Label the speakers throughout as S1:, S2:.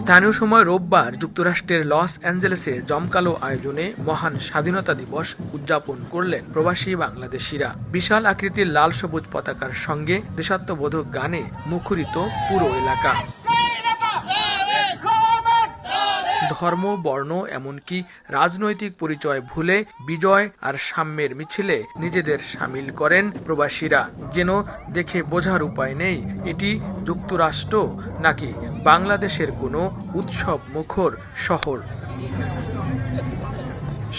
S1: স্থানীয় সময় রোববার যুক্তরাষ্ট্রের লস অ্যাঞ্জেলেসে জমকালো আয়োজনে মহান স্বাধীনতা দিবস উদযাপন করলেন প্রবাসী বাংলাদেশিরা। বিশাল আকৃতির লাল সবুজ পতাকার সঙ্গে দেশাত্মবোধক গানে মুখরিত পুরো এলাকা। ধর্ম, বর্ণ এমনকি রাজনৈতিক পরিচয় ভুলে বিজয় আর সাম্যের মিছিলে নিজেদের সামিল করেন প্রবাসীরা। যেন দেখে বোঝার উপায় নেই এটি যুক্তরাষ্ট্র নাকি বাংলাদেশের কোনো উৎসব মুখর শহর।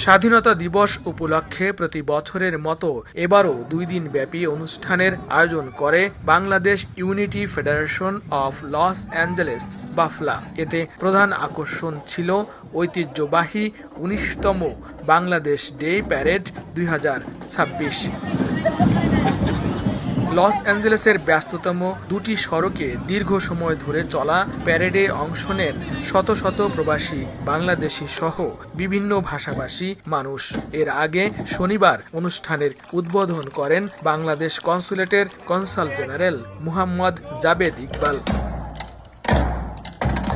S1: স্বাধীনতা দিবস উপলক্ষে প্রতি বছরের মতো এবারও 2 দিন ব্যাপী অনুষ্ঠানের আয়োজন করে Bangladesh unity federation of Los Angeles BAFLA. এতে প্রধান আকর্ষণ ছিল ঐতিহ্যবাহী 19তম বাংলাদেশ ডে প্যারেড 2026। লস অ্যাঞ্জেলেসের ব্যস্ততম 2টি সড়কে দীর্ঘ সময় ধরে চলা প্যারেডে অংশ নেন শত শত প্রবাসী বাংলাদেশি সহ বিভিন্ন ভাষাভাষী মানুষ। এর আগে শনিবার অনুষ্ঠানের উদ্বোধন করেন বাংলাদেশ কনসুলেটের consul general Muhammad Javed Iqbal.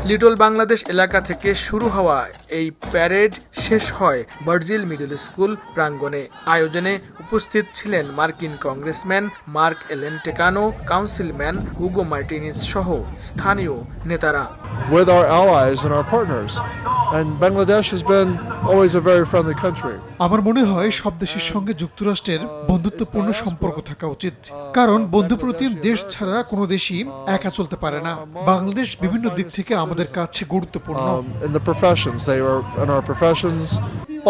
S1: Little Bangladesh এলাকা থেকে শুরু হওয়া এই প্যারেড শেষ হয় ভার্জিল মিডল স্কুল প্রাঙ্গণে। আয়োজনে উপস্থিত ছিলেন মার্কিন কংগ্রেসম্যান মার্ক এলেন টেকানো, কাউন্সিলম্যান হুগো মার্টিনিজ সহ স্থানীয় নেতারা।
S2: With our allies and our partners, and Bangladesh has been always a very friendly country.
S3: আমার মনে হয় সব দেশের সঙ্গে যুক্তরাষ্ট্রের বন্ধুত্বপূর্ণ সম্পর্ক থাকা উচিত, কারণ বন্ধুপ্রতিম দেশ ছাড়া কোনো দেশই একা চলতে পারে না। বাংলাদেশ বিভিন্ন দিক থেকে আমাদের কাছে গুরুত্বপূর্ণ।
S2: In the professions, they are in our professions.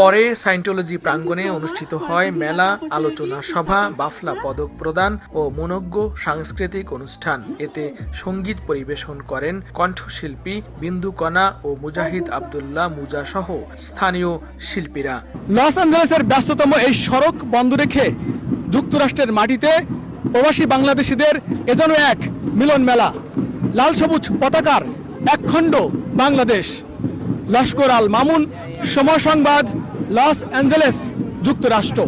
S1: পরে সাইন্টোলজি প্রাঙ্গণে অনুষ্ঠিত হয় মেলা, আলোচনা সভা, বাফলা পদক প্রদান ও মনোজ্ঞ সাংস্কৃতিক অনুষ্ঠান। এতে সঙ্গীত পরিবেশন করেন কণ্ঠশিল্পী বিন্দুকণা ও মুজাহিদ আব্দুল্লাহ মুজা সহ স্থানীয় শিল্পীরা।
S4: লস অ্যাঞ্জেলেসের ব্যস্ততম এই সড়ক বন্ধ রেখে যুক্তরাষ্ট্রের মাটিতে প্রবাসী বাংলাদেশিদের এজন্য এক মিলন মেলা। লাল সবুজ পতাকার একখণ্ড বাংলাদেশ। লস্কর আল মামুন, সময় সংবাদ, লস অ্যাঞ্জেলেস, যুক্তরাষ্ট্র।